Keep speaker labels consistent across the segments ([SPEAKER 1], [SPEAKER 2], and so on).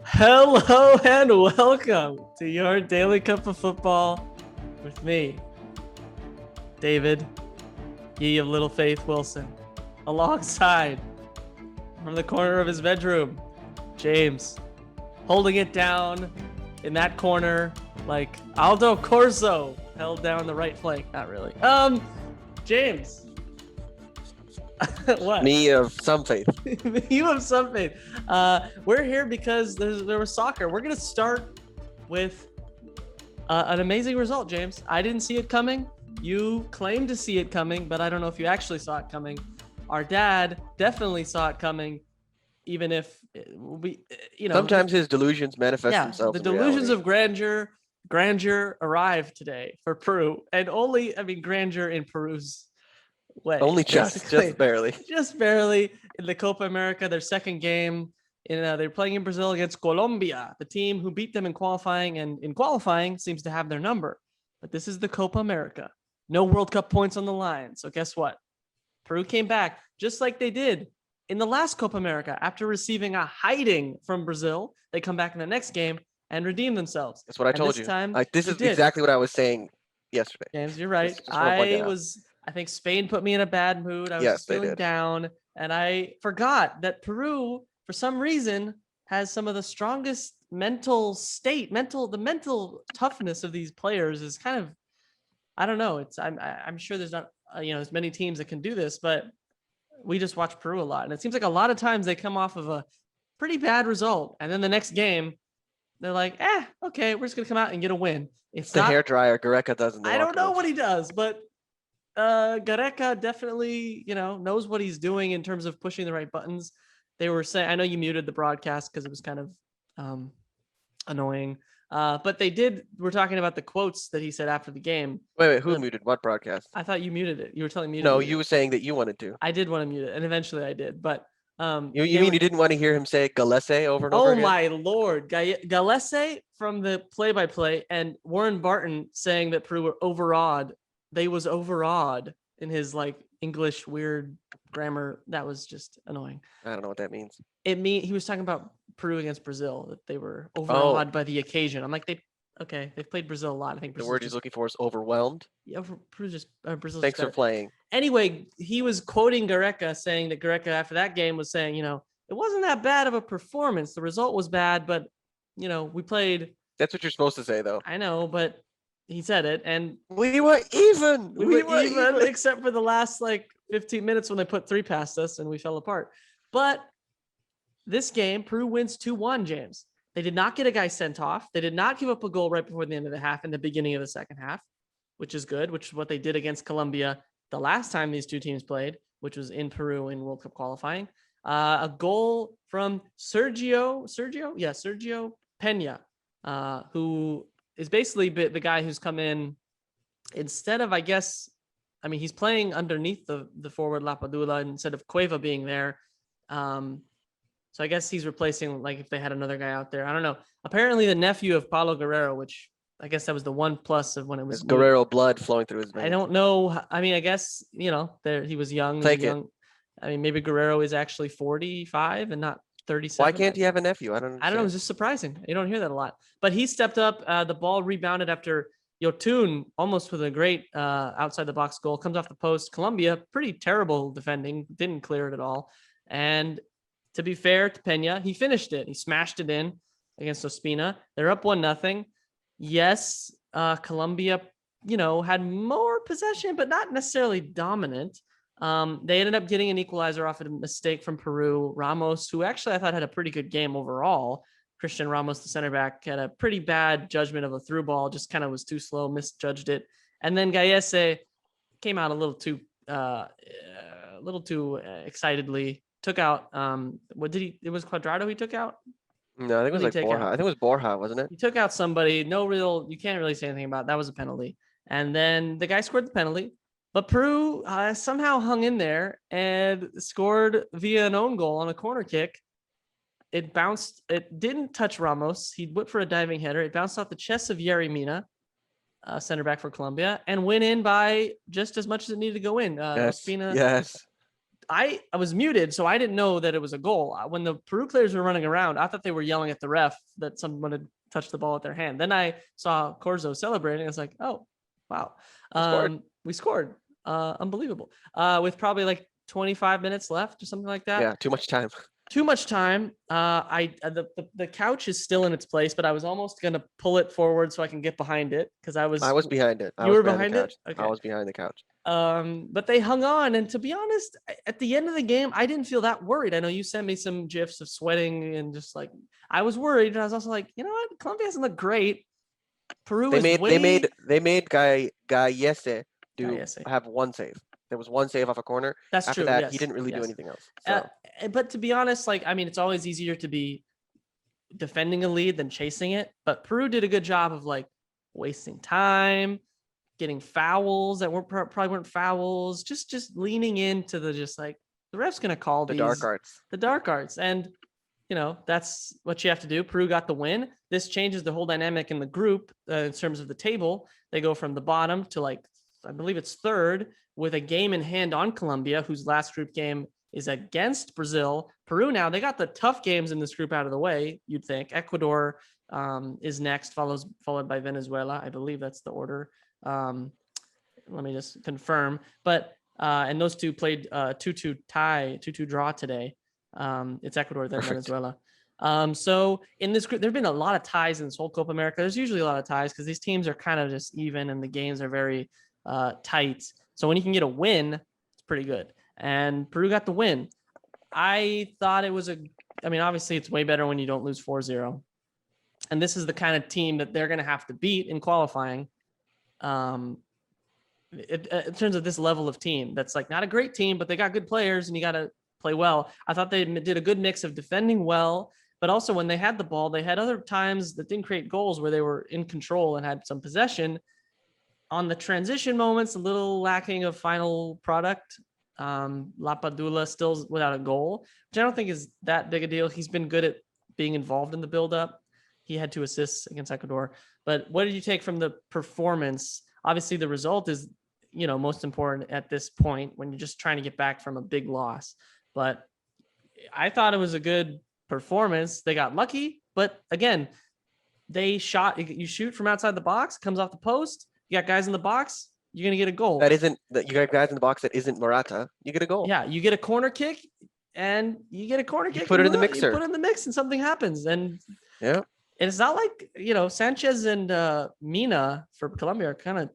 [SPEAKER 1] Hello and welcome to your Daily Cup of Football with me, David, ye of Little Faith Wilson, alongside from the corner of his bedroom, James, holding it down in that corner like Aldo Corso held down the right flank. Not really. James. What?
[SPEAKER 2] Me of some faith.
[SPEAKER 1] You have some faith. We're here because there was soccer. We're gonna start with an amazing result, James. I didn't see it coming. You claimed to see it coming, but I don't know if you actually saw it coming. Our dad definitely saw it coming, even if we,
[SPEAKER 2] Sometimes his delusions manifest
[SPEAKER 1] yeah,
[SPEAKER 2] themselves
[SPEAKER 1] the
[SPEAKER 2] in
[SPEAKER 1] delusions
[SPEAKER 2] reality.
[SPEAKER 1] of grandeur arrived today for Peru, and grandeur in Peru's way,
[SPEAKER 2] Only just
[SPEAKER 1] basically.
[SPEAKER 2] barely.
[SPEAKER 1] Just barely in the Copa America, their second game. They're playing in Brazil against Colombia, the team who beat them in qualifying, and in qualifying seems to have their number. But this is the Copa America. No World Cup points on the line. So guess what? Peru came back just like they did in the last Copa America. After receiving a hiding from Brazil, they come back in the next game and redeem themselves.
[SPEAKER 2] That's what I
[SPEAKER 1] And
[SPEAKER 2] told
[SPEAKER 1] this
[SPEAKER 2] you.
[SPEAKER 1] time,
[SPEAKER 2] This
[SPEAKER 1] they
[SPEAKER 2] is
[SPEAKER 1] did.
[SPEAKER 2] exactly what I was saying yesterday.
[SPEAKER 1] James, you're right.
[SPEAKER 2] Just want to point that out.
[SPEAKER 1] I think Spain put me in a bad mood. I was
[SPEAKER 2] Yes,
[SPEAKER 1] just
[SPEAKER 2] they
[SPEAKER 1] feeling
[SPEAKER 2] did.
[SPEAKER 1] down. And I forgot that Peru, for some reason, has some of the strongest the mental toughness of these players is kind of, I don't know. I'm sure there's not, as many teams that can do this, but we just watch Peru a lot. And it seems like a lot of times they come off of a pretty bad result. And then the next game, they're like, okay, we're just going to come out and get a win. It's
[SPEAKER 2] The
[SPEAKER 1] not,
[SPEAKER 2] hair dryer Gareca does in the
[SPEAKER 1] I don't
[SPEAKER 2] locker
[SPEAKER 1] know
[SPEAKER 2] room.
[SPEAKER 1] what he does, but Gareca definitely, knows what he's doing in terms of pushing the right buttons. They were saying, I know you muted the broadcast because it was kind of annoying. But we're talking about the quotes that he said after the game.
[SPEAKER 2] Wait, who muted what broadcast?
[SPEAKER 1] I thought you muted it. You were telling me to
[SPEAKER 2] No,
[SPEAKER 1] mute
[SPEAKER 2] you
[SPEAKER 1] it.
[SPEAKER 2] were saying that you wanted to.
[SPEAKER 1] I did want to mute it, and eventually I did. But
[SPEAKER 2] You mean you didn't want to hear him say Galese over and over
[SPEAKER 1] oh
[SPEAKER 2] again?
[SPEAKER 1] my lord, Galese from the play-by-play and Warren Barton saying that Peru were overawed. They was overawed in his like English weird grammar. That was just annoying.
[SPEAKER 2] I don't know what that means.
[SPEAKER 1] He was talking about Peru against Brazil, that they were overawed by the occasion. I'm like, they've played Brazil a lot. I think
[SPEAKER 2] the word he's looking for is overwhelmed.
[SPEAKER 1] Yeah, Brazil's
[SPEAKER 2] Thanks for playing.
[SPEAKER 1] Anyway, he was quoting Gareca, saying that Gareca after that game was saying, it wasn't that bad of a performance. The result was bad, but we played.
[SPEAKER 2] That's what you're supposed to say, though.
[SPEAKER 1] I know, but he said it, and
[SPEAKER 2] we were even.
[SPEAKER 1] We were even, except for the last 15 minutes when they put 3 past us and we fell apart. But this game, Peru wins 2-1, James. They did not get a guy sent off. They did not give up a goal right before the end of the half in the beginning of the second half, which is good, which is what they did against Colombia the last time these two teams played, which was in Peru in World Cup qualifying. A goal from Sergio Pena, who is basically the guy who's come in instead of, he's playing underneath the forward Lapadula instead of Cueva being there. So I guess he's replacing, if they had another guy out there. I don't know. Apparently the nephew of Paulo Guerrero, which I guess that was the one plus of when it was
[SPEAKER 2] Guerrero blood flowing through his veins.
[SPEAKER 1] I don't know. I guess, he was young.
[SPEAKER 2] Young.
[SPEAKER 1] Maybe Guerrero is actually 45 and not 37.
[SPEAKER 2] Why can't he have a nephew? I don't understand.
[SPEAKER 1] I don't know. It's just surprising. You don't hear that a lot. But he stepped up. The ball rebounded after Yotun, almost with a great outside the box goal, comes off the post. Colombia, pretty terrible defending, didn't clear it at all. And to be fair to Pena, he finished it. He smashed it in against Ospina. They're up 1-0. Yes, Colombia, had more possession, but not necessarily dominant. They ended up getting an equalizer off of a mistake from Peru. Ramos, who actually I thought had a pretty good game overall. Christian Ramos, the center back, had a pretty bad judgment of a through ball, just kind of was too slow, misjudged it. And then Gallese came out a little too excitedly, took out, it was Cuadrado he took out?
[SPEAKER 2] No, I think it was Borja. I think it was Borja, wasn't it?
[SPEAKER 1] He took out somebody. You can't really say anything about it. That was a penalty. And then the guy scored the penalty. But Peru somehow hung in there and scored via an own goal on a corner kick. It bounced. It didn't touch Ramos. He went for a diving header. It bounced off the chest of Yerry Mina, center back for Colombia, and went in by just as much as it needed to go in.
[SPEAKER 2] Yes.
[SPEAKER 1] Ospina,
[SPEAKER 2] yes.
[SPEAKER 1] I was muted, so I didn't know that it was a goal. When the Peru players were running around, I thought they were yelling at the ref that someone had touched the ball with their hand. Then I saw Corzo celebrating. I was like, oh, wow. We scored. Unbelievable. With probably like 25 minutes left or something like that.
[SPEAKER 2] Yeah, too much time.
[SPEAKER 1] Too much time. The couch is still in its place, but I was almost gonna pull it forward so I can get behind it because I was
[SPEAKER 2] behind it.
[SPEAKER 1] You were behind it?
[SPEAKER 2] Okay. I was behind the couch.
[SPEAKER 1] But they hung on, and to be honest, at the end of the game, I didn't feel that worried. I know you sent me some gifs of sweating and just like I was worried, and I was also like, you know what, Colombia doesn't look great. Peru
[SPEAKER 2] they made Gallese have one save. There was one save off a corner.
[SPEAKER 1] That's
[SPEAKER 2] After
[SPEAKER 1] true.
[SPEAKER 2] that,
[SPEAKER 1] yes.
[SPEAKER 2] he didn't really do anything else.
[SPEAKER 1] So. But to be honest, like I mean, it's always easier to be defending a lead than chasing it. But Peru did a good job of like wasting time, getting fouls that probably weren't fouls, just leaning into the just like the ref's gonna call
[SPEAKER 2] the
[SPEAKER 1] these
[SPEAKER 2] dark arts,
[SPEAKER 1] and you know that's what you have to do. Peru got the win. This changes the whole dynamic in the group in terms of the table. They go from the bottom to like I believe it's third with a game in hand on Colombia, whose last group game is against Brazil. Peru now, they got the tough games in this group out of the way, you'd think. Ecuador is next, followed by Venezuela. I believe that's the order. Let me just confirm. But and those two played 2-2 tie, 2-2 draw today. It's Ecuador, then Venezuela. So in this group, there've been a lot of ties in this whole Copa America. There's usually a lot of ties because these teams are kind of just even and the games are very tight. So when you can get a win, it's pretty good. And Peru got the win. I thought it was obviously it's way better when you don't lose 4-0. And this is the kind of team that they're going to have to beat in qualifying. In terms of this level of team, that's like not a great team, but they got good players and you got to play well. I thought they did a good mix of defending well, but also when they had the ball, they had other times that didn't create goals where they were in control and had some possession. On the transition moments, a little lacking of final product. Lapadula still without a goal, which I don't think is that big a deal. He's been good at being involved in the buildup. He had 2 assists against Ecuador. But what did you take from the performance? Obviously, the result is, most important at this point when you're just trying to get back from a big loss. But I thought it was a good performance. They got lucky, but again, they shot. You shoot from outside the box, comes off the post. You got guys in the box. You're going to get a goal.
[SPEAKER 2] You got guys in the box that isn't Morata. You get a goal.
[SPEAKER 1] Yeah, you get a corner kick and you
[SPEAKER 2] put it in the mixer.
[SPEAKER 1] You put it in the mix and something happens. And
[SPEAKER 2] yeah,
[SPEAKER 1] it's not like, Sanchez and Mina for Colombia are kind of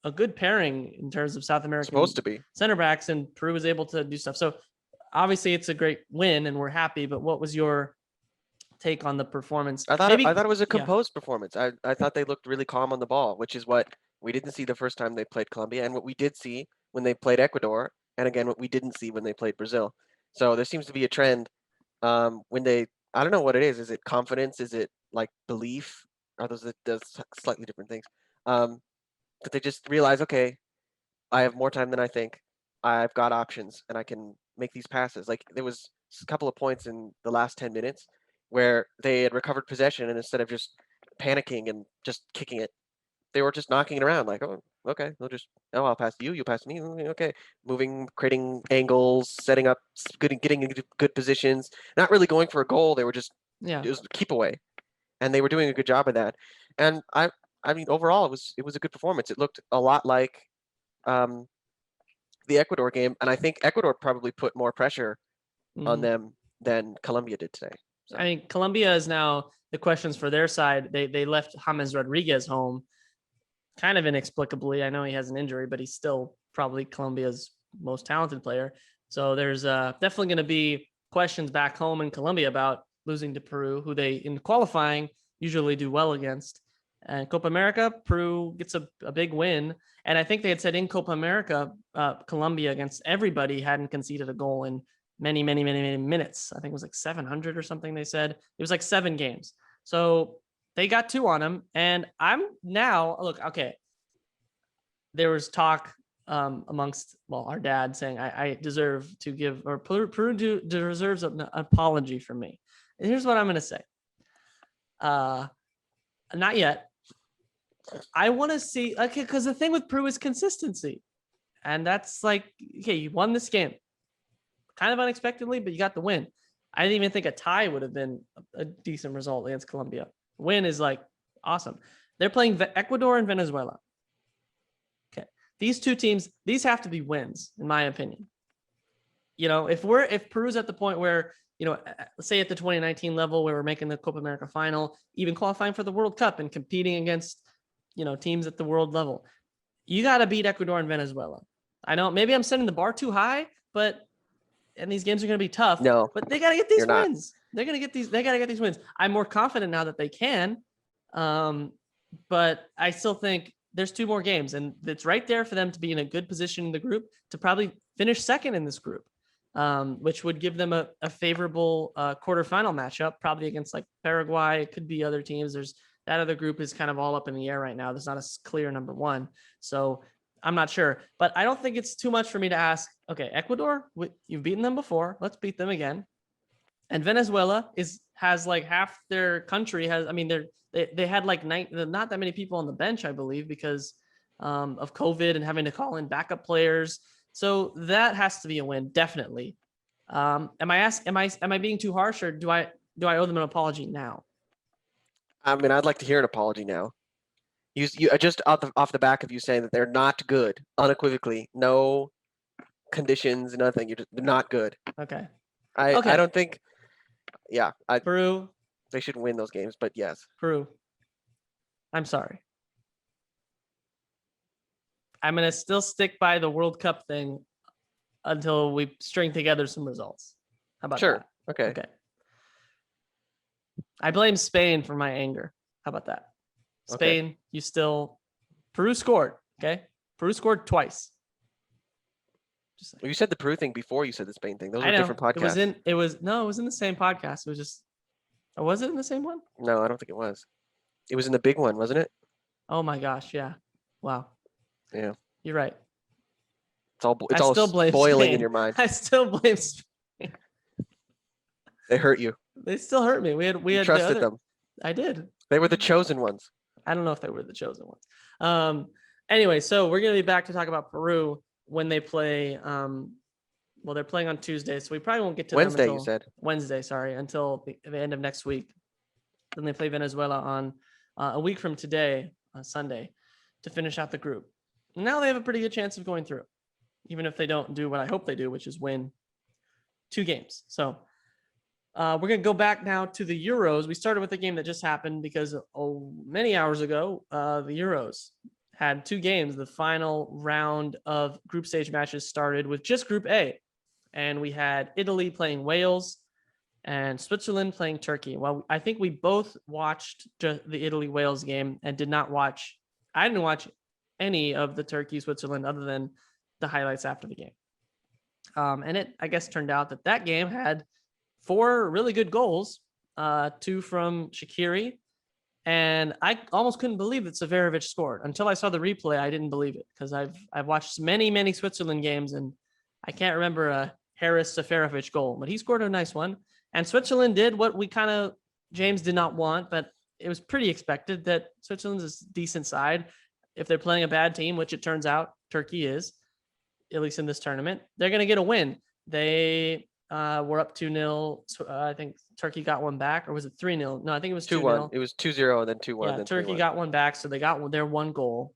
[SPEAKER 1] a good pairing in terms of South American
[SPEAKER 2] supposed to be
[SPEAKER 1] center backs, and Peru was able to do stuff. So obviously it's a great win and we're happy, but what was your take on the performance?
[SPEAKER 2] I thought it was a composed performance. I thought they looked really calm on the ball, which is what we didn't see the first time they played Colombia, and what we did see when they played Ecuador, and again what we didn't see when they played Brazil. So there seems to be a trend when they, I don't know what it is. Is it confidence? Is it like belief? Are those slightly different things? But they just realize, okay, I have more time than I think. I've got options, and I can make these passes. Like there was a couple of points in the last 10 minutes where they had recovered possession, and instead of just panicking and just kicking it, they were just knocking it around like, oh, okay, I'll pass you, you pass me, okay. Moving, creating angles, setting up, getting into good positions, not really going for a goal. They were just, it was keep away. And they were doing a good job of that. And I mean, overall, it was a good performance. It looked a lot like the Ecuador game. And I think Ecuador probably put more pressure on them than Colombia did today. So.
[SPEAKER 1] I mean, Colombia is now the questions for their side. They left James Rodriguez home kind of inexplicably. I know he has an injury, but he's still probably Colombia's most talented player. So there's definitely going to be questions back home in Colombia about losing to Peru, who they in qualifying usually do well against. And Copa America, Peru gets a big win. And I think they had said in Copa America, Colombia against everybody hadn't conceded a goal in many, many, many, many minutes. I think it was like 700 or something they said. It was like 7 games. So they got 2 on him. And I'm now, look, okay. There was talk amongst, our dad saying I deserve to give, or Peru deserves an apology from me. And here's what I'm going to say. Not yet. I want to see, okay, because the thing with Peru is consistency. And that's like, okay, you won this game. kind of unexpectedly, but you got the win. I didn't even think a tie would have been a decent result against Colombia. Win is like awesome. They're playing Ecuador and Venezuela. Okay. These two teams, these have to be wins, in my opinion. If Peru's at the point where, let's say at the 2019 level where we're making the Copa America final, even qualifying for the World Cup and competing against, teams at the world level, you got to beat Ecuador and Venezuela. I know maybe I'm setting the bar too high, and these games are going to be tough.
[SPEAKER 2] No,
[SPEAKER 1] but they got to get these
[SPEAKER 2] you're not.
[SPEAKER 1] wins. They're going to get these. They got to get these wins. I'm more confident now that they can, but I still think there's 2 more games, and it's right there for them to be in a good position in the group to probably finish second in this group, which would give them a favorable quarterfinal matchup, probably against like Paraguay. It could be other teams. There's that other group is kind of all up in the air right now. There's not a clear number 1. So I'm not sure, but I don't think it's too much for me to ask, okay, Ecuador, you've beaten them before. Let's beat them again. And Venezuela has like half their country they had like not that many people on the bench, I believe, because of COVID and having to call in backup players. So that has to be a win, definitely. Am I being too harsh, or do I owe them an apology now?
[SPEAKER 2] I mean, I'd like to hear an apology now. You just off the back of you saying that they're not good, unequivocally, no conditions, nothing. They're not good.
[SPEAKER 1] Okay.
[SPEAKER 2] I don't think. Yeah,
[SPEAKER 1] Peru.
[SPEAKER 2] They should win those games, but yes.
[SPEAKER 1] Peru. I'm sorry. I'm gonna still stick by the World Cup thing until we string together some results. How about
[SPEAKER 2] Sure.
[SPEAKER 1] that?
[SPEAKER 2] Okay.
[SPEAKER 1] Okay. I blame Spain for my anger. How about that? Spain, Peru scored. Okay. Peru scored twice.
[SPEAKER 2] Well, you said the Peru thing before you said the Spain thing. Those
[SPEAKER 1] I
[SPEAKER 2] were
[SPEAKER 1] know.
[SPEAKER 2] different podcasts.
[SPEAKER 1] It was in the same podcast. It was just, or was it in the same one?
[SPEAKER 2] No, I don't think it was. It was in the big one, wasn't it?
[SPEAKER 1] Oh my gosh. Yeah. Wow.
[SPEAKER 2] Yeah.
[SPEAKER 1] You're right.
[SPEAKER 2] It's all
[SPEAKER 1] still blame
[SPEAKER 2] boiling
[SPEAKER 1] Spain.
[SPEAKER 2] in your mind.
[SPEAKER 1] I still blame Spain.
[SPEAKER 2] They hurt you.
[SPEAKER 1] They still hurt me. We had
[SPEAKER 2] Trusted them.
[SPEAKER 1] I did.
[SPEAKER 2] They were the chosen ones.
[SPEAKER 1] I don't know if they were the chosen ones. Anyway, so we're gonna be back to talk about Peru when they play. Well, they're playing on Tuesday, so we probably won't get to
[SPEAKER 2] Wednesday.
[SPEAKER 1] them
[SPEAKER 2] You said
[SPEAKER 1] Wednesday. Sorry, until the end of next week. Then they play Venezuela on a week from today, Sunday, to finish out the group. Now they have a pretty good chance of going through, even if they don't do what I hope they do, which is win 2 games. So we're going to go back now to the Euros. We started with a game that just happened because many hours ago, the Euros had 2 games. The final round of group stage matches started with just Group A. And we had Italy playing Wales and Switzerland playing Turkey. Well, I think we both watched the Italy-Wales game and I didn't watch any of the Turkey-Switzerland other than the highlights after the game. And it, I guess, turned out that game had 4 really good goals, 2 from Shaqiri. And I almost couldn't believe that Severovic scored. Until I saw the replay, I didn't believe it because I've watched many Switzerland games and I can't remember a Harris Severovic goal, but he scored a nice one. And Switzerland did what James did not want, but it was pretty expected that Switzerland's a decent side. If they're playing a bad team, which it turns out Turkey is, at least in this tournament, they're going to get a win. They were up 2-0. I think Turkey got one back, or was it 3-0? No, I think it was 2-0.
[SPEAKER 2] It was 2-0 and then 2-1.
[SPEAKER 1] Yeah,
[SPEAKER 2] then
[SPEAKER 1] Turkey
[SPEAKER 2] 3-1.
[SPEAKER 1] got one back, so they got their 1 goal.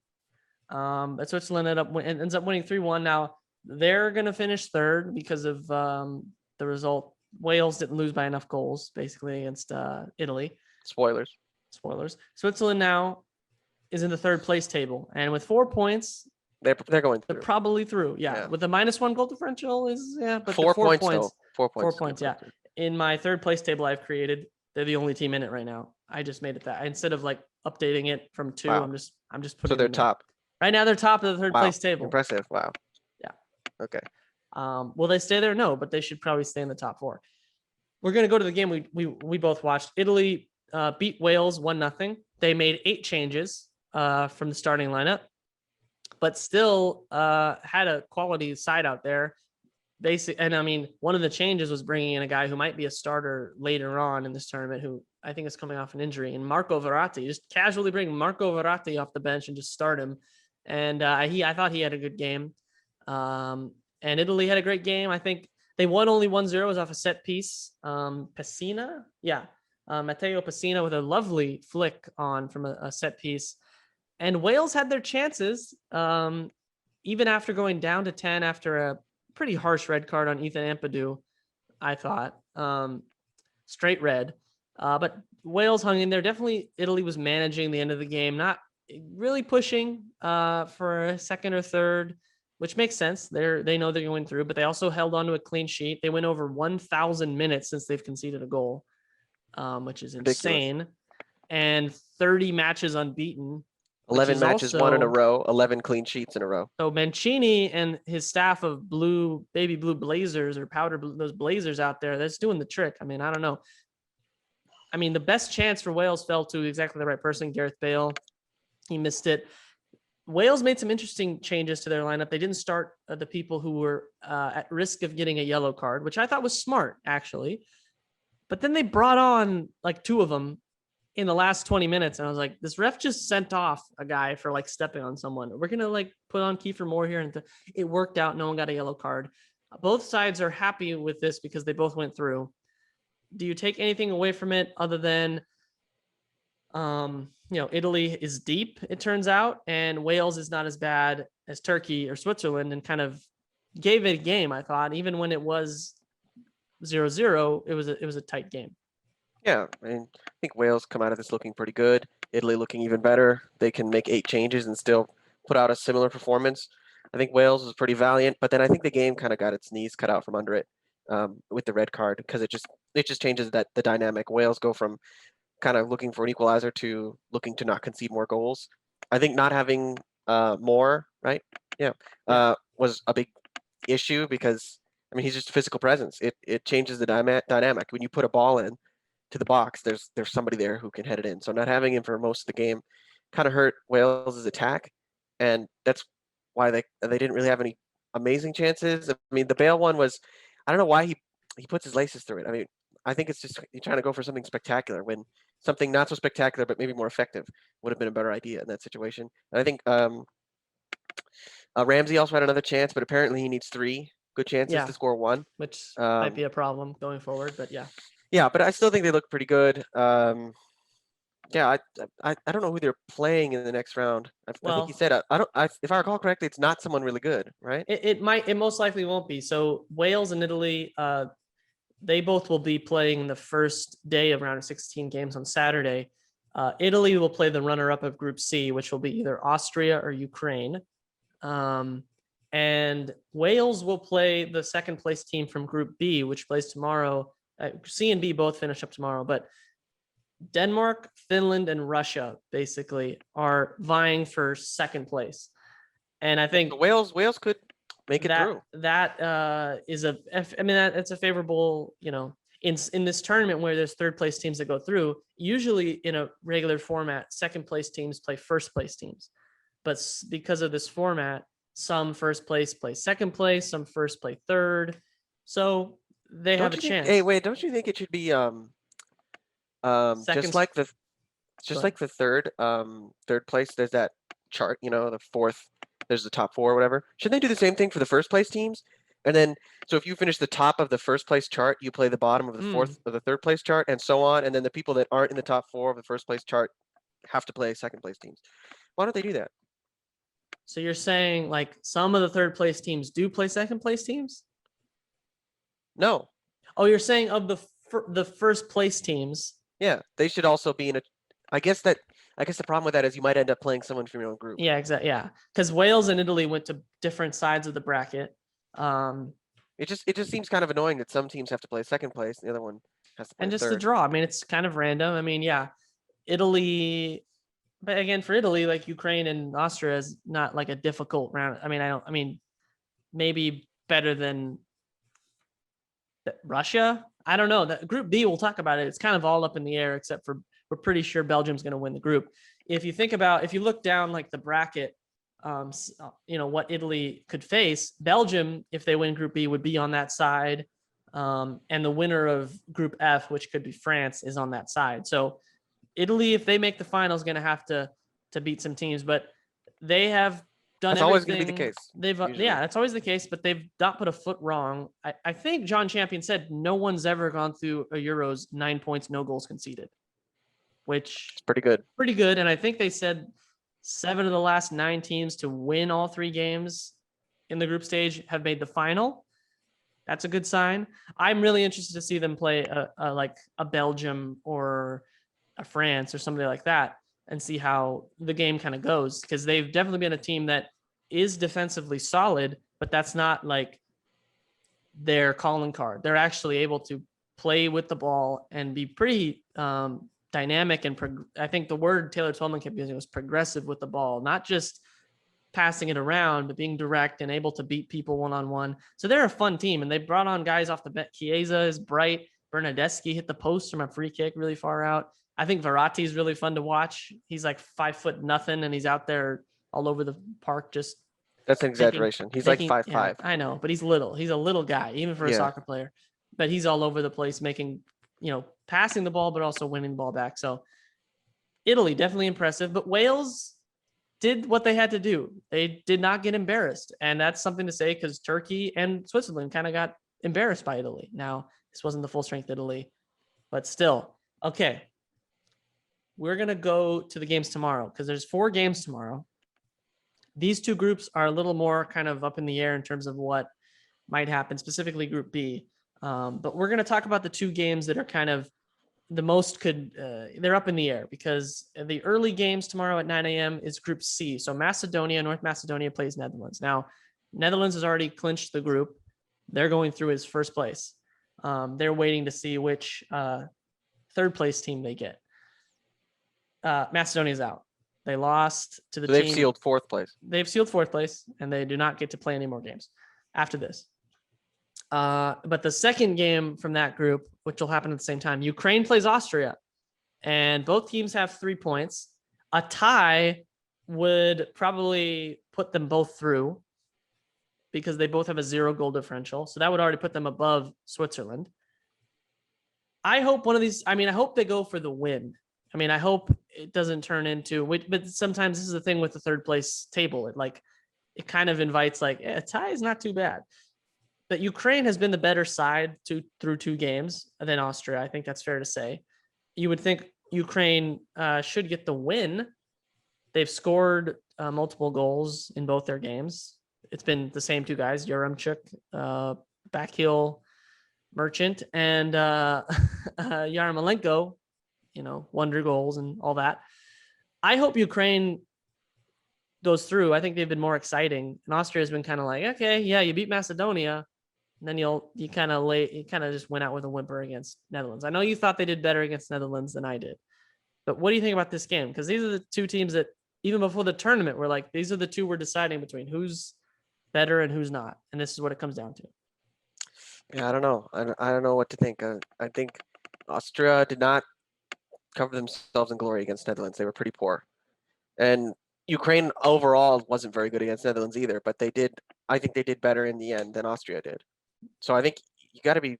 [SPEAKER 1] But Switzerland ends up winning 3-1. Now they're going to finish third because of the result. Wales didn't lose by enough goals, basically, against Italy.
[SPEAKER 2] Spoilers.
[SPEAKER 1] Switzerland now is in the 3rd place table, and with 4 points,
[SPEAKER 2] they're going through.
[SPEAKER 1] they're probably through. Yeah, with the -1 goal differential but
[SPEAKER 2] 4 points.
[SPEAKER 1] 4 points. Yeah. In my 3rd place table I've created, they're the only team in it right now. I just made it that instead of like updating it from 2.
[SPEAKER 2] Wow.
[SPEAKER 1] I'm just putting.
[SPEAKER 2] So they're top.
[SPEAKER 1] Right now they're top of the 3rd place table.
[SPEAKER 2] Impressive. Wow.
[SPEAKER 1] Yeah.
[SPEAKER 2] Okay.
[SPEAKER 1] Will they stay there? No, but they should probably stay in the top 4. We're going to go to the game we both watched. Italy beat Wales 1-0. They made 8 changes from the starting lineup, but still had a quality side out there. And I mean, one of the changes was bringing in a guy who might be a starter later on in this tournament, who I think is coming off an injury, and Marco Verratti. Just casually bring Marco Verratti off the bench and just start him. And I thought he had a good game. And Italy had a great game. I think They won only 1-0. It was off a set piece. Pessina, yeah, Matteo Pessina with a lovely flick on from a set piece. And Wales had their chances, even after going down to 10 after a pretty harsh red card on Ethan Ampadu, I thought. Straight red. But Wales hung in there. Definitely Italy was managing the end of the game, not really pushing for a second or third, which makes sense. They know they're going through, but they also held on to a clean sheet. They went over 1,000 minutes since they've conceded a goal, which is
[SPEAKER 2] Ridiculous.
[SPEAKER 1] insane. And 30 matches unbeaten.
[SPEAKER 2] 11 matches won in a row, 11 clean sheets in a row.
[SPEAKER 1] So Mancini and his staff of baby blue blazers or powder blue, those blazers out there, that's doing the trick. I mean, I don't know. I mean, the best chance for Wales fell to exactly the right person, Gareth Bale. He missed it. Wales made some interesting changes to their lineup. They didn't start the people who were at risk of getting a yellow card, which I thought was smart, actually. But then they brought on like 2 of them in the last 20 minutes. And I was like, this ref just sent off a guy for like stepping on someone. We're going to like put on Kiefer Moore here. And it worked out. No one got a yellow card. Both sides are happy with this because they both went through. Do you take anything away from it other than, Italy is deep, it turns out, and Wales is not as bad as Turkey or Switzerland, and kind of gave it a game, I thought, even when it was 0-0, it was a tight game.
[SPEAKER 2] Yeah, I mean, I think Wales come out of this looking pretty good. Italy looking even better. They can make 8 changes and still put out a similar performance. I think Wales was pretty valiant, but then I think the game kind of got its knees cut out from under it with the red card because it just changes the dynamic. Wales go from kind of looking for an equalizer to looking to not concede more goals. I think not having more, right? Yeah, was a big issue because I mean he's just a physical presence. It changes the dynamic when you put a ball in to the box. There's somebody there who can head it in. So not having him for most of the game kind of hurt Wales' attack, and that's why they didn't really have any amazing chances. I mean the Bale one was, I don't know why he puts his laces through it. I mean I think it's just you're trying to go for something spectacular when something not so spectacular but maybe more effective would have been a better idea in that situation. And I think Ramsey also had another chance, but apparently he needs 3 good chances to score 1,
[SPEAKER 1] which might be a problem going forward. But
[SPEAKER 2] yeah, but I still think they look pretty good. Yeah, I don't know who they're playing in the next round. I think you said if I recall correctly, it's not someone really good, right?
[SPEAKER 1] It most likely won't be. So Wales and Italy, they both will be playing the first day of round of 16 games on Saturday. Italy will play the runner-up of Group C, which will be either Austria or Ukraine. And Wales will play the second place team from Group B, which plays tomorrow. C and B both finish up tomorrow, but Denmark, Finland, and Russia basically are vying for second place. And I think
[SPEAKER 2] Wales could make it through.
[SPEAKER 1] That is that's a favorable, in this tournament where there's third place teams that go through. Usually in a regular format, second place teams play first place teams, but because of this format, some first place play second place, some first play third, so they have a chance.
[SPEAKER 2] Hey, wait, don't you think it should be just like the third place? There's that chart, the fourth. There's the top 4 or whatever. Shouldn't they do the same thing for the first place teams? And then, so if you finish the top of the first place chart, you play the bottom of the fourth of the third place chart, and so on. And then the people that aren't in the top 4 of the first place chart have to play second place teams. Why don't they do that?
[SPEAKER 1] So you're saying like some of the third place teams do play second place teams?
[SPEAKER 2] No.
[SPEAKER 1] Oh, you're saying of the first place teams?
[SPEAKER 2] Yeah, they should also be in a. I guess the problem with that is you might end up playing someone from your own group.
[SPEAKER 1] Yeah, exactly. Yeah, because Wales and Italy went to different sides of the bracket.
[SPEAKER 2] It just seems kind of annoying that some teams have to play second place, and the other one has to play
[SPEAKER 1] and just
[SPEAKER 2] third.
[SPEAKER 1] the draw. I mean, it's kind of random. I mean, yeah, Italy, but again, for Italy, like Ukraine and Austria is not like a difficult round. I mean, maybe better than Russia. I don't know. That Group B, we'll talk about it. It's kind of all up in the air, except for we're pretty sure Belgium's going to win the group. If you look down like the bracket, what Italy could face, Belgium, if they win Group B, would be on that side. And the winner of Group F, which could be France, is on that side. So Italy, if they make the final, is going to have to beat some teams, but they have done
[SPEAKER 2] That's always going to be the
[SPEAKER 1] everything.
[SPEAKER 2] case.
[SPEAKER 1] They've
[SPEAKER 2] usually.
[SPEAKER 1] yeah, that's always the case, but they've not put a foot wrong. I think John Champion said no one's ever gone through a Euros 9 points, no goals conceded, which
[SPEAKER 2] It's pretty good.
[SPEAKER 1] pretty good. And I think they said 7 of the last 9 teams to win all 3 games in the group stage have made the final. That's a good sign. I'm really interested to see them play like a Belgium or a France or somebody like that and see how the game kind of goes, because they've definitely been a team that is defensively solid, but that's not like their calling card. They're actually able to play with the ball and be pretty dynamic. And I think the word Taylor Twellman kept using was progressive with the ball, not just passing it around, but being direct and able to beat people one-on-one. So they're a fun team, and they brought on guys off the bench. Chiesa is bright. Bernadeschi hit the post from a free kick really far out. I think Verratti is really fun to watch. He's like 5 foot nothing, and he's out there all over the park just
[SPEAKER 2] That's an exaggeration. He's like 5'5".
[SPEAKER 1] Yeah, I know, but he's little. He's a little guy, even for a
[SPEAKER 2] Yeah.
[SPEAKER 1] soccer player. But he's all over the place, making, passing the ball, but also winning the ball back. So Italy, definitely impressive. But Wales did what they had to do. They did not get embarrassed. And that's something to say, because Turkey and Switzerland kind of got embarrassed by Italy. Now, this wasn't the full strength Italy, but still. Okay. We're going to go to the games tomorrow, because there's 4 games tomorrow. These 2 groups are a little more kind of up in the air in terms of what might happen, specifically Group B. But we're going to talk about the 2 games that are kind of the most they're up in the air, because the early games tomorrow at 9 a.m. is Group C. So North Macedonia plays Netherlands. Now, Netherlands has already clinched the group. They're going through as first place. They're waiting to see which third place team they get. Macedonia's out. They lost to the
[SPEAKER 2] So
[SPEAKER 1] team.
[SPEAKER 2] they've sealed 4th place.
[SPEAKER 1] They've sealed 4th place, and they do not get to play any more games after this. But the second game from that group, which will happen at the same time, Ukraine plays Austria, and both teams have 3 points. A tie would probably put them both through, because they both have a 0 goal differential. So that would already put them above Switzerland. I hope I hope they go for the win. I hope it doesn't turn into, but sometimes this is the thing with the 3rd place table. It kind of invites a tie is not too bad. But Ukraine has been the better side through 2 games than Austria. I think that's fair to say. You would think Ukraine should get the win. They've scored multiple goals in both their games. It's been the same 2 guys, Yaremchuk, Backheel, Merchant, and Yarmolenko, wonder goals and all that. I hope Ukraine goes through. I think they've been more exciting. And Austria has been kind of like, okay, yeah, you beat Macedonia. And then you kind of just went out with a whimper against Netherlands. I know you thought they did better against Netherlands than I did. But what do you think about this game? Because these are the 2 teams that even before the tournament were like, these are the 2 we're deciding between who's better and who's not. And this is what it comes down to.
[SPEAKER 2] Yeah, I don't know. I don't know what to think. I think Austria did not cover themselves in glory against Netherlands. They were pretty poor. And Ukraine overall wasn't very good against Netherlands either, but I think they did better in the end than Austria did. So I think you got to be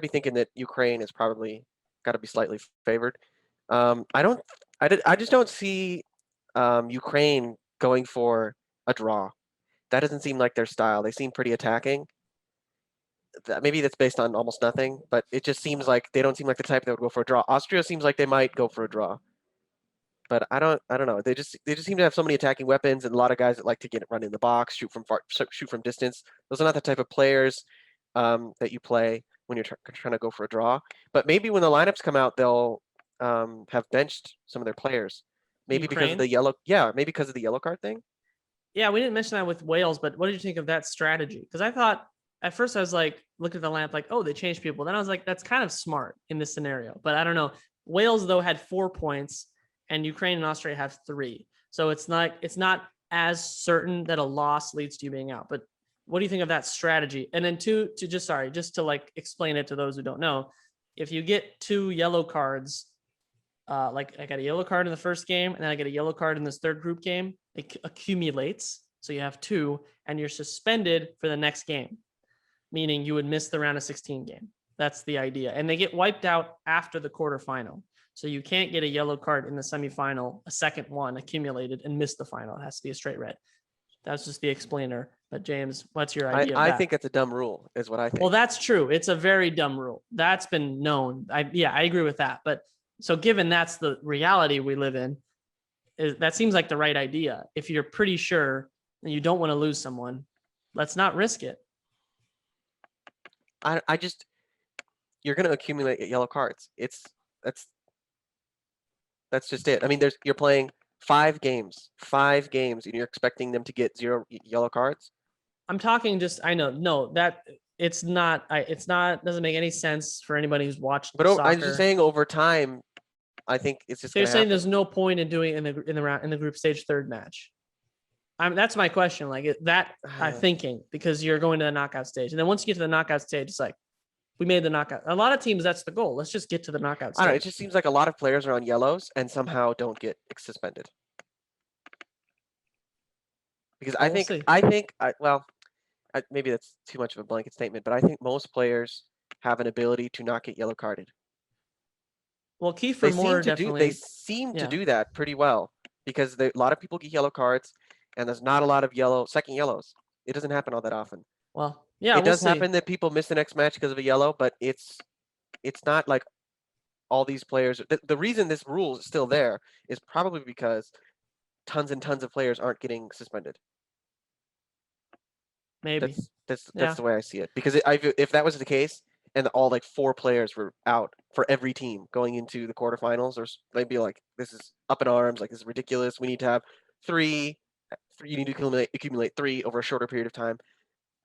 [SPEAKER 2] thinking that Ukraine is probably got to be slightly favored. I just don't see Ukraine going for a draw. That doesn't seem like their style. They seem pretty attacking. Maybe that's based on almost nothing, but it just seems like they don't seem like the type that would go for a draw. Austria seems like they might go for a draw, but I don't know. They just seem to have so many attacking weapons and a lot of guys that like to get it run in the box, shoot from distance. Those are not the type of players that you play when you're trying to go for a draw. But maybe when the lineups come out, they'll have benched some of their players. Maybe because of the yellow. Yeah, maybe because of the yellow card thing.
[SPEAKER 1] Yeah, we didn't mention that with Wales, but what did you think of that strategy? Because I thought at first I was like, look at the lineup, like, oh, they changed people. Then I was like, that's kind of smart in this scenario. But I don't know. Wales though had 4 points, and Ukraine and Austria have 3. So it's not as certain that a loss leads to you being out. But what do you think of that strategy? And then just to like explain it to those who don't know, if you get 2 yellow cards, like I got a yellow card in the first game, and then I get a yellow card in this 3rd group game, it accumulates. So you have 2, and you're suspended for the next game, meaning you would miss the round of 16 game. That's the idea. And they get wiped out after the quarterfinal. So you can't get a yellow card in the semifinal, a second one accumulated, and miss the final. It has to be a straight red. That's just the explainer. But James, what's your
[SPEAKER 2] I,
[SPEAKER 1] idea of
[SPEAKER 2] I
[SPEAKER 1] that?
[SPEAKER 2] think it's a dumb rule, is what I think.
[SPEAKER 1] Well, that's true. It's a very dumb rule. That's been known. I agree with that. But so given that's the reality we live in, that seems like the right idea. If you're pretty sure and you don't want to lose someone, let's not risk it.
[SPEAKER 2] I just you're gonna accumulate yellow cards. That's that's just it. I mean, you're playing 5 games, and you're expecting them to get 0 yellow cards.
[SPEAKER 1] I'm talking just, I know, no, that it's not, doesn't make any sense for anybody who's watched
[SPEAKER 2] But I'm just
[SPEAKER 1] soccer.
[SPEAKER 2] saying, over time, I think it's just
[SPEAKER 1] So you're
[SPEAKER 2] gonna
[SPEAKER 1] saying
[SPEAKER 2] happen.
[SPEAKER 1] there's no point in doing it in the group stage third match. That's my question. Like that I'm thinking, because you're going to the knockout stage. And then once you get to the knockout stage, it's like, we made the knockout. A lot of teams, that's the goal. Let's just get to the knockout
[SPEAKER 2] I don't know. It
[SPEAKER 1] stage.
[SPEAKER 2] just seems like a lot of players are on yellows and somehow don't get suspended. Because
[SPEAKER 1] Well, we'll see.
[SPEAKER 2] maybe that's too much of a blanket statement, but I think most players have an ability to not get yellow carded.
[SPEAKER 1] Well, Kiefer
[SPEAKER 2] They
[SPEAKER 1] Moore
[SPEAKER 2] seem to
[SPEAKER 1] definitely.
[SPEAKER 2] They seem to
[SPEAKER 1] yeah.
[SPEAKER 2] do that pretty well, because a lot of people get yellow cards, and there's not a lot of second yellows. It doesn't happen all that often.
[SPEAKER 1] Well, yeah,
[SPEAKER 2] It
[SPEAKER 1] we'll
[SPEAKER 2] does
[SPEAKER 1] see.
[SPEAKER 2] happen that people miss the next match because of a yellow, but it's not like all these players. The reason this rule is still there is probably because tons and tons of players aren't getting suspended.
[SPEAKER 1] Maybe.
[SPEAKER 2] That's
[SPEAKER 1] Yeah.
[SPEAKER 2] the way I see it. Because if that was the case, and all like 4 players were out for every team going into the quarterfinals, or they'd be like, "This is up in arms. Like, this is ridiculous. We need to have 3. You need to accumulate 3 over a shorter period of time."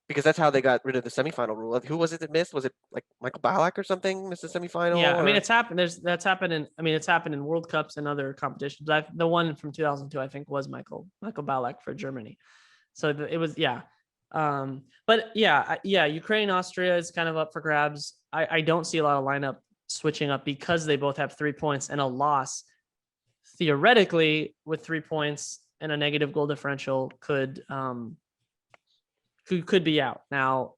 [SPEAKER 2] Because that's how they got rid of the semifinal rule. Who was it that missed? Was it like Michael Ballack or something missed the semifinal?
[SPEAKER 1] Yeah, I mean,
[SPEAKER 2] or-
[SPEAKER 1] it's happened. That's happened in. I mean, it's happened in World Cups and other competitions. The one from 2002, I think, was Michael Ballack for Germany. So it was, yeah. But yeah, Ukraine, Austria is kind of up for grabs. I don't see a lot of lineup switching up because they both have 3 points, and a loss theoretically with 3 points and a negative goal differential could be out. Now,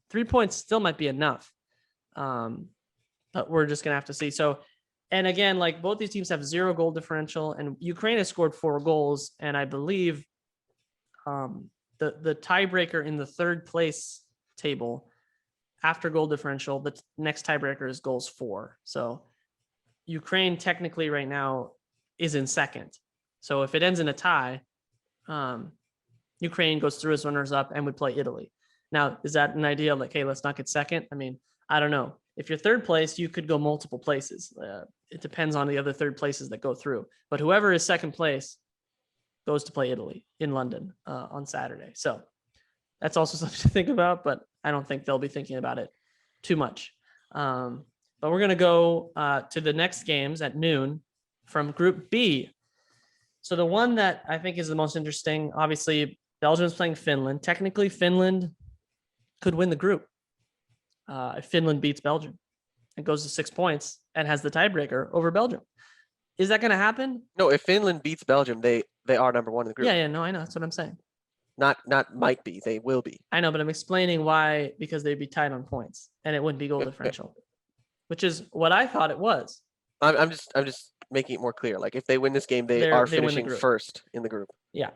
[SPEAKER 1] 3 points still might be enough. But we're just gonna have to see. So, and again, like both these teams have 0 goal differential, and Ukraine has scored 4 goals, and I believe the tiebreaker in the third place table after goal differential, the next tiebreaker is goals 4. So Ukraine technically right now is in second. So if it ends in a tie, Ukraine goes through as runners up and would play Italy. Now, is that an idea like, hey, let's not get second? I mean, I don't know. If you're third place, you could go multiple places. It depends on the other third places that go through. But whoever is second place goes to play Italy in London on Saturday. So that's also something to think about, but I don't think they'll be thinking about it too much. But we're going to go to the next games at noon from Group B. So the one that I think is the most interesting, obviously, Belgium's playing Finland. Technically, Finland could win the group if Finland beats Belgium and goes to 6 points and has the tiebreaker over Belgium. Is that going to happen?
[SPEAKER 2] No, if Finland beats Belgium, they are number 1 in the group.
[SPEAKER 1] Yeah, no, I know. That's what I'm saying.
[SPEAKER 2] Not might be. They will be.
[SPEAKER 1] I know, but I'm explaining why, because they'd be tied on points and it wouldn't be goal differential, which is what I thought it was.
[SPEAKER 2] I'm just making it more clear. Like, if they win this game, they are finishing first in the group.
[SPEAKER 1] Yeah,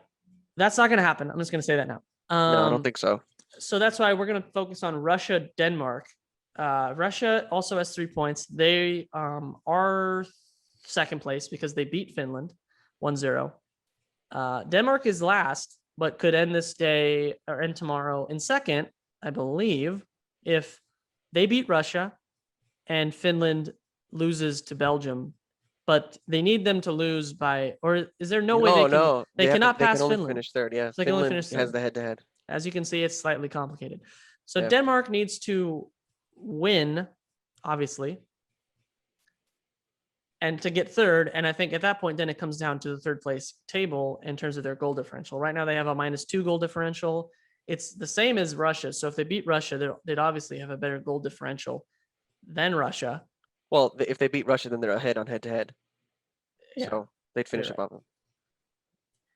[SPEAKER 1] that's not going to happen. I'm just going to say that now.
[SPEAKER 2] No, I don't think so.
[SPEAKER 1] So that's why we're going to focus on Russia, Denmark. Russia also has 3 points. They are second place because they beat Finland 1-0. Denmark is last, but could end this day or end tomorrow in second, I believe, if they beat Russia and Finland loses to Belgium. But they need them to lose by, or is there no way they can?
[SPEAKER 2] No,
[SPEAKER 1] they cannot pass
[SPEAKER 2] They can only
[SPEAKER 1] Finland.
[SPEAKER 2] finish third. Yeah,
[SPEAKER 1] So they can only finish
[SPEAKER 2] has
[SPEAKER 1] third.
[SPEAKER 2] the head-to-head.
[SPEAKER 1] As you can see, it's slightly complicated. So
[SPEAKER 2] Yeah.
[SPEAKER 1] Denmark needs to win, obviously, and to get third. And I think at that point, then it comes down to the third place table in terms of their goal differential. Right now, they have a -2 goal differential. It's the same as Russia. So if they beat Russia, they'd obviously have a better goal differential than Russia.
[SPEAKER 2] Well, if they beat Russia, then they're ahead on head-to-head.
[SPEAKER 1] Yeah,
[SPEAKER 2] so they'd finish
[SPEAKER 1] right.
[SPEAKER 2] above them.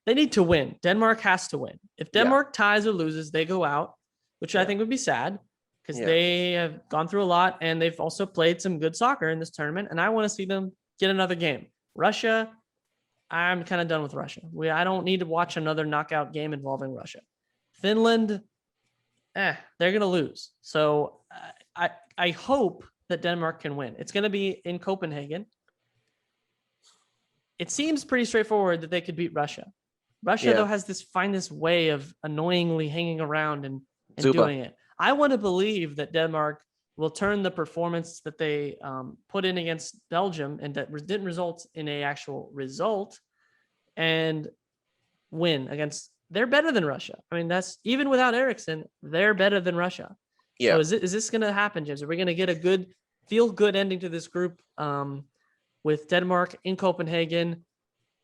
[SPEAKER 1] They need to win. Denmark has to win. If Denmark ties or loses, they go out, which I think would be sad because they have gone through a lot and they've also played some good soccer in this tournament. And I want to see them get another game. Russia, I'm kind of done with Russia. I don't need to watch another knockout game involving Russia. Finland, they're gonna lose. So I hope that Denmark can win. It's gonna be in Copenhagen. It seems pretty straightforward that they could beat Russia. Russia, though, has this way of annoyingly hanging around and doing it. I want to believe that Denmark will turn the performance that they put in against Belgium and that didn't result in a actual result and win against. They're better than Russia. I mean, that's even without Ericsson, they're better than Russia.
[SPEAKER 2] Yeah.
[SPEAKER 1] So is this going to happen, James? Are we going to get a good feel good ending to this group with Denmark in Copenhagen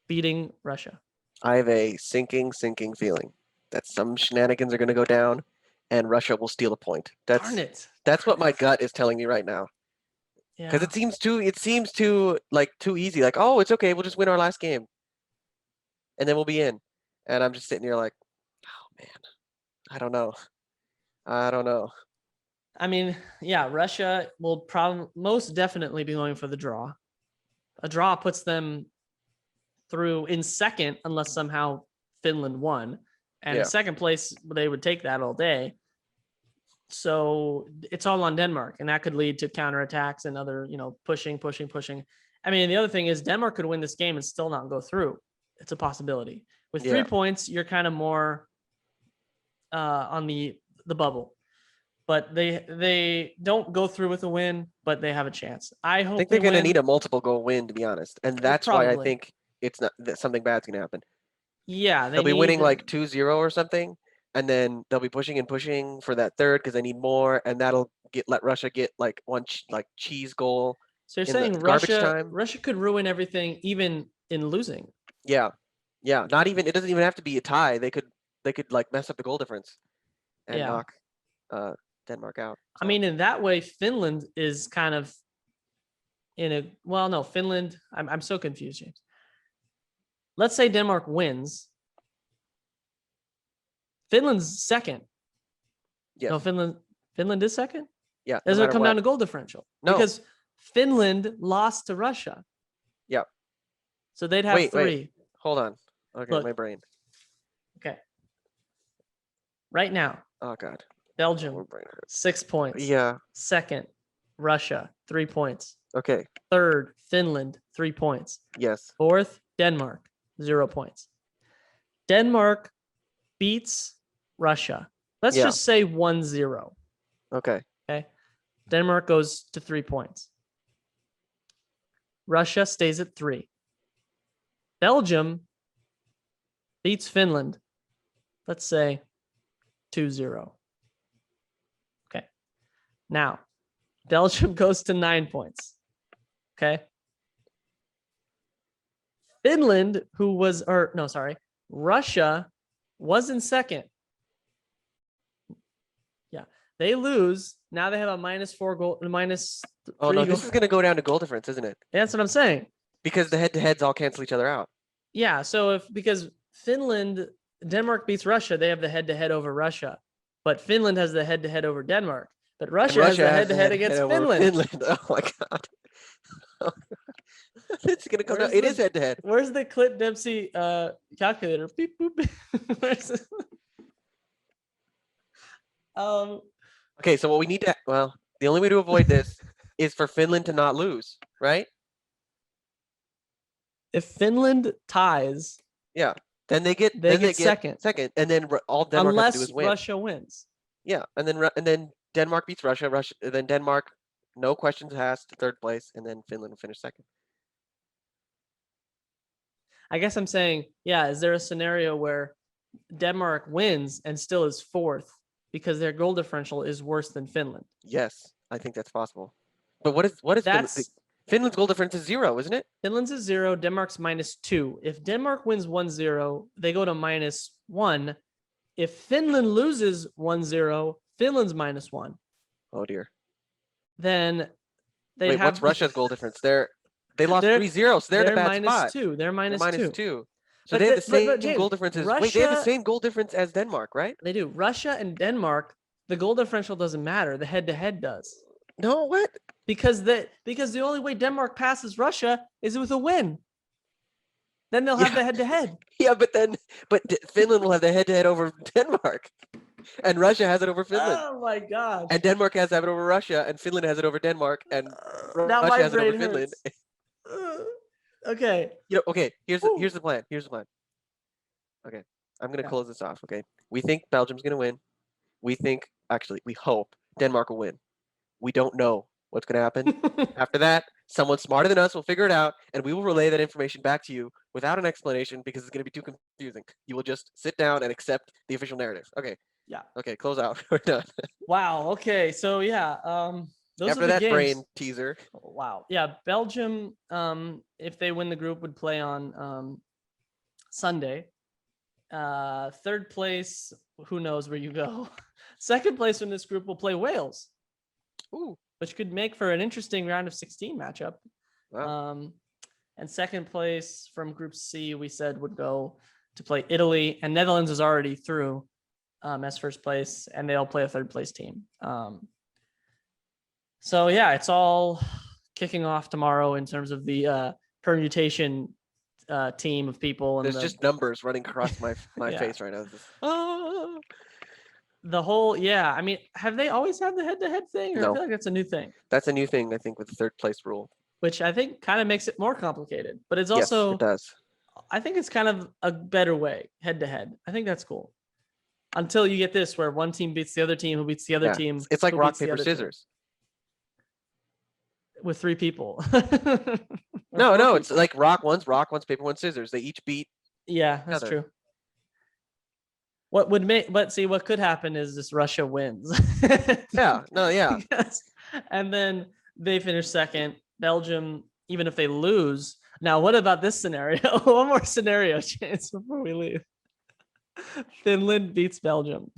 [SPEAKER 1] beating Russia?
[SPEAKER 2] I have a sinking feeling that some shenanigans are going to go down, and Russia will steal a point.
[SPEAKER 1] Darn it.
[SPEAKER 2] That's what my gut is telling me right now. Because
[SPEAKER 1] Yeah.
[SPEAKER 2] it seems too easy. Like, oh, it's okay, we'll just win our last game, and then we'll be in. And I'm just sitting here like, oh man, I don't know.
[SPEAKER 1] I mean, yeah, Russia will probably most definitely be going for the draw. A draw puts them through in second, unless somehow Finland won. And in second place, they would take that all day. So it's all on Denmark, and that could lead to counterattacks and other, pushing. I mean, the other thing is Denmark could win this game and still not go through. It's a possibility. With 3 points, you're kind of more on the bubble. But they don't go through with a win, but they have a chance. I think
[SPEAKER 2] they're going to need a multiple goal win, to be honest, and that's why I think it's not that something bad's going to happen.
[SPEAKER 1] Yeah,
[SPEAKER 2] they'll be winning like 2-0 or something, and then they'll be pushing for that third because they need more, and that'll let Russia get like one cheese goal.
[SPEAKER 1] So you're saying Russia could ruin everything, even in losing?
[SPEAKER 2] Yeah. Not even it doesn't even have to be a tie. They could like mess up the goal difference and knock Denmark out.
[SPEAKER 1] So. I mean, in that way, Finland is kind of Finland. I'm so confused, James. Let's say Denmark wins. Finland's second.
[SPEAKER 2] Yes.
[SPEAKER 1] No, Finland is second?
[SPEAKER 2] Yeah.
[SPEAKER 1] Does it come down to goal differential?
[SPEAKER 2] No.
[SPEAKER 1] Because Finland lost to Russia.
[SPEAKER 2] Yeah.
[SPEAKER 1] So they'd have 3.
[SPEAKER 2] Wait. Hold on. Okay, look, my brain.
[SPEAKER 1] Okay. Right now.
[SPEAKER 2] Oh God.
[SPEAKER 1] Belgium, 6 points.
[SPEAKER 2] Yeah.
[SPEAKER 1] Second, Russia, 3 points.
[SPEAKER 2] Okay.
[SPEAKER 1] Third, Finland, 3 points.
[SPEAKER 2] Yes.
[SPEAKER 1] Fourth, Denmark, 0 points. Denmark beats Russia. Let's just say 1-0.
[SPEAKER 2] Okay.
[SPEAKER 1] Denmark goes to 3 points. Russia stays at 3. Belgium beats Finland. Let's say 2-0. Okay. Now, Belgium goes to 9 points. Okay. Finland, Russia was in second. Yeah. They lose. Now they have a -4 goal, -3 goal.
[SPEAKER 2] This is going to go down to goal difference, isn't it?
[SPEAKER 1] That's what I'm saying.
[SPEAKER 2] Because the head-to-heads all cancel each other out.
[SPEAKER 1] Yeah. So because Denmark beats Russia, they have the head-to-head over Russia. But Finland has the head-to-head over Denmark. But Russia has the head-to-head against Finland.
[SPEAKER 2] Oh my God. It's gonna come down. It is head-to-head.
[SPEAKER 1] Where's the Clint Dempsey calculator? Beep, boop.
[SPEAKER 2] Okay, so what we need to the only way to avoid this is for Finland to not lose, right?
[SPEAKER 1] If Finland ties,
[SPEAKER 2] then they get second, and then all Denmark has to do is win.
[SPEAKER 1] Unless Russia wins.
[SPEAKER 2] Yeah, and then Denmark beats Russia. Then Denmark, no questions asked, to third place, and then Finland will finish second.
[SPEAKER 1] I guess I'm saying, is there a scenario where Denmark wins and still is fourth because their goal differential is worse than Finland?
[SPEAKER 2] Yes, I think that's possible. But what is Finland's goal difference is 0, isn't it?
[SPEAKER 1] Finland's is 0. Denmark's -2. If Denmark wins 1-0, they go to -1. If Finland loses 1-0, Finland's -1.
[SPEAKER 2] Oh dear.
[SPEAKER 1] Then
[SPEAKER 2] what's Russia's goal difference? They lost 3-0, so they're in a bad spot.
[SPEAKER 1] -2. They're -2.
[SPEAKER 2] So they have the same goal difference as they have the same goal difference as Denmark, right?
[SPEAKER 1] They do. Russia and Denmark, the goal differential doesn't matter. The head-to-head does.
[SPEAKER 2] No, what?
[SPEAKER 1] Because the only way Denmark passes Russia is with a win. Then they'll have the head-to-head.
[SPEAKER 2] Yeah, but Finland will have the head-to-head over Denmark, and Russia has it over Finland,
[SPEAKER 1] Oh my gosh.
[SPEAKER 2] and Denmark has it over Russia, and Finland has it over Denmark, and
[SPEAKER 1] Now
[SPEAKER 2] Russia
[SPEAKER 1] my
[SPEAKER 2] has it over
[SPEAKER 1] brain
[SPEAKER 2] Finland.
[SPEAKER 1] hurts. Okay.
[SPEAKER 2] Okay. Here's
[SPEAKER 1] Woo.
[SPEAKER 2] the plan. Okay, I'm gonna
[SPEAKER 1] Yeah.
[SPEAKER 2] close this off. Okay, we think Belgium's gonna win. We hope Denmark will win. We don't know what's gonna happen. After that, someone smarter than us will figure it out, and we will relay that information back to you without an explanation because it's gonna be too confusing. You will just sit down and accept the official narrative. Okay.
[SPEAKER 1] Yeah.
[SPEAKER 2] Okay, close out. We're done.
[SPEAKER 1] Wow. Okay. So yeah, those
[SPEAKER 2] After
[SPEAKER 1] are the
[SPEAKER 2] that
[SPEAKER 1] games.
[SPEAKER 2] brain teaser.
[SPEAKER 1] Wow. Yeah, Belgium, if they win the group, would play on Sunday. Third place, who knows where you go. Second place in this group will play Wales.
[SPEAKER 2] Ooh.
[SPEAKER 1] Which could make for an interesting round of 16 matchup.
[SPEAKER 2] Wow.
[SPEAKER 1] And second place from Group C, we said would go to play Italy, and Netherlands is already through as first place, and they'll play a third place team. So yeah, it's all kicking off tomorrow in terms of the permutation team of people. And
[SPEAKER 2] There's just numbers running across my
[SPEAKER 1] Yeah.
[SPEAKER 2] face right now.
[SPEAKER 1] The whole, yeah. I mean, have they always had the head-to-head thing? Or I
[SPEAKER 2] No.
[SPEAKER 1] feel like that's a new thing.
[SPEAKER 2] That's a new thing, I think, with the third place rule.
[SPEAKER 1] Which I think kind of makes it more complicated. But it's
[SPEAKER 2] Yes,
[SPEAKER 1] also,
[SPEAKER 2] it does.
[SPEAKER 1] I think it's kind of a better way, head-to-head. I think that's cool. Until you get this, where one team beats the other team, who beats the other
[SPEAKER 2] Yeah,
[SPEAKER 1] team.
[SPEAKER 2] It's like
[SPEAKER 1] who
[SPEAKER 2] rock,
[SPEAKER 1] beats the
[SPEAKER 2] paper,
[SPEAKER 1] other team.
[SPEAKER 2] scissors.
[SPEAKER 1] With 3 people.
[SPEAKER 2] No, it's like rock, one's paper, one's scissors. They each beat.
[SPEAKER 1] Yeah, that's true. What would make, but see, what could happen is this Russia wins.
[SPEAKER 2] Yeah, no, yeah.
[SPEAKER 1] Yes. And then they finish second. Belgium, even if they lose. Now, what about this scenario? One more scenario chance before we leave. Finland beats Belgium.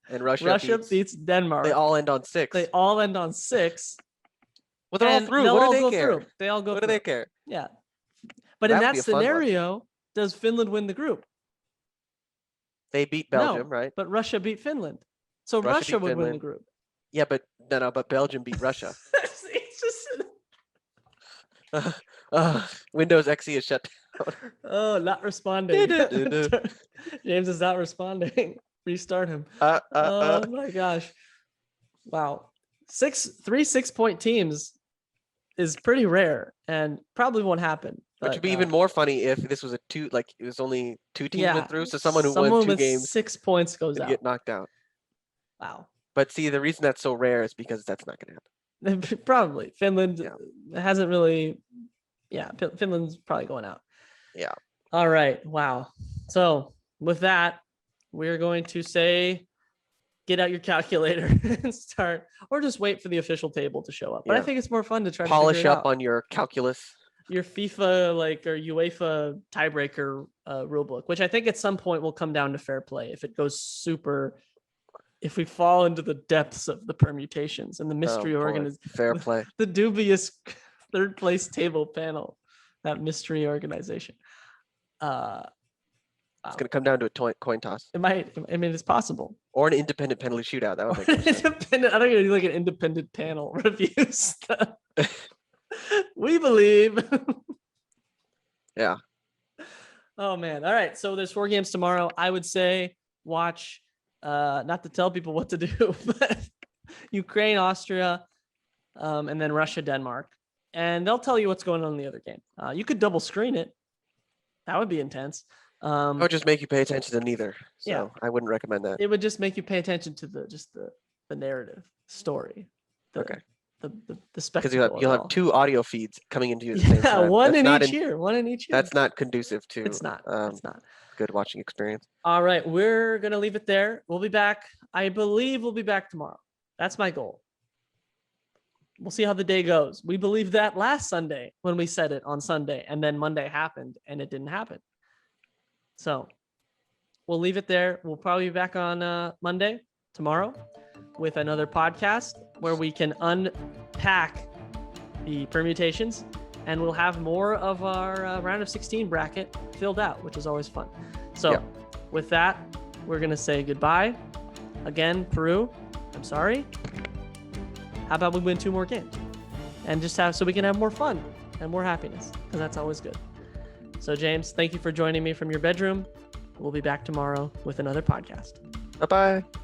[SPEAKER 2] And Russia
[SPEAKER 1] beats Denmark.
[SPEAKER 2] They all end on 6.
[SPEAKER 1] They all end on 6.
[SPEAKER 2] Well, they're all
[SPEAKER 1] and
[SPEAKER 2] through.
[SPEAKER 1] they'll
[SPEAKER 2] What
[SPEAKER 1] all
[SPEAKER 2] do they
[SPEAKER 1] go
[SPEAKER 2] care?
[SPEAKER 1] through. They all go
[SPEAKER 2] What
[SPEAKER 1] through.
[SPEAKER 2] do they care?
[SPEAKER 1] Yeah. But
[SPEAKER 2] That
[SPEAKER 1] in
[SPEAKER 2] would
[SPEAKER 1] that
[SPEAKER 2] be a fun one.
[SPEAKER 1] scenario, does Finland win the group?
[SPEAKER 2] They beat Belgium,
[SPEAKER 1] No,
[SPEAKER 2] right?
[SPEAKER 1] But Russia beat Finland. So
[SPEAKER 2] Russia
[SPEAKER 1] Russia
[SPEAKER 2] beat
[SPEAKER 1] would win the
[SPEAKER 2] Finland.
[SPEAKER 1] group.
[SPEAKER 2] Yeah, but but Belgium beat Russia.
[SPEAKER 1] It's just,
[SPEAKER 2] Windows XE is shut
[SPEAKER 1] oh, not responding.
[SPEAKER 2] down.
[SPEAKER 1] James is not responding. Restart him.
[SPEAKER 2] Uh.
[SPEAKER 1] Oh my gosh. Wow. 3 6-point teams is pretty rare and probably won't happen.
[SPEAKER 2] Which
[SPEAKER 1] But,
[SPEAKER 2] would be even more funny if this was it was only 2 teams
[SPEAKER 1] yeah,
[SPEAKER 2] went through. So someone who won 2
[SPEAKER 1] with
[SPEAKER 2] games
[SPEAKER 1] 6 points goes
[SPEAKER 2] would
[SPEAKER 1] out.
[SPEAKER 2] get knocked out.
[SPEAKER 1] Wow.
[SPEAKER 2] But see, the reason that's so rare is because that's not going to happen.
[SPEAKER 1] Probably. Finland
[SPEAKER 2] Yeah.
[SPEAKER 1] hasn't really. Yeah, Finland's probably going out.
[SPEAKER 2] Yeah.
[SPEAKER 1] All right. Wow. So with that, we're going to say, get out your calculator and start, or just wait for the official table to show up. But I
[SPEAKER 2] Yeah.
[SPEAKER 1] think it's more fun to try to
[SPEAKER 2] Polish
[SPEAKER 1] figure it
[SPEAKER 2] up
[SPEAKER 1] out.
[SPEAKER 2] on your calculus.
[SPEAKER 1] Your FIFA or UEFA tiebreaker rule book, which I think at some point will come down to fair play if it goes super. If we fall into the depths of the permutations and the mystery
[SPEAKER 2] Fair play.
[SPEAKER 1] the dubious third place table panel, that mystery organization.
[SPEAKER 2] It's going to come down to a coin toss.
[SPEAKER 1] It might. I mean, it's possible.
[SPEAKER 2] Or an independent penalty shootout. That would make more sense.
[SPEAKER 1] Independent. I don't even do like an independent panel review stuff. We believe.
[SPEAKER 2] Yeah.
[SPEAKER 1] Oh man. All right. So there's 4 games tomorrow. I would say watch. Not to tell people what to do, but Ukraine, Austria, and then Russia, Denmark, and they'll tell you what's going on in the other game. You could double screen it. That would be intense.
[SPEAKER 2] I would just make you pay attention to neither. So
[SPEAKER 1] Yeah.
[SPEAKER 2] I wouldn't recommend that.
[SPEAKER 1] It would just make you pay attention to the narrative story.
[SPEAKER 2] Okay.
[SPEAKER 1] The spectacle.
[SPEAKER 2] Because you'll
[SPEAKER 1] of it
[SPEAKER 2] have
[SPEAKER 1] all.
[SPEAKER 2] 2 audio feeds coming into you at the same
[SPEAKER 1] Yeah,
[SPEAKER 2] time.
[SPEAKER 1] one
[SPEAKER 2] That's
[SPEAKER 1] in
[SPEAKER 2] not
[SPEAKER 1] each ear. One in each ear.
[SPEAKER 2] That's not conducive to
[SPEAKER 1] It's not. It's not.
[SPEAKER 2] good watching experience.
[SPEAKER 1] All right, we're gonna leave it there. We'll be back. I believe we'll be back tomorrow. That's my goal. We'll see how the day goes. We believed that last Sunday when we said it on Sunday, and then Monday happened and it didn't happen. So we'll leave it there. We'll probably be back on Monday, tomorrow, with another podcast where we can unpack the permutations, and we'll have more of our round of 16 bracket filled out, which is always fun. So with that, we're going to say goodbye. Again, Peru, I'm sorry. How about we win 2 more games and just so we can have more fun and more happiness, because that's always good. So, James, thank you for joining me from your bedroom. We'll be back tomorrow with another podcast.
[SPEAKER 2] Bye-bye.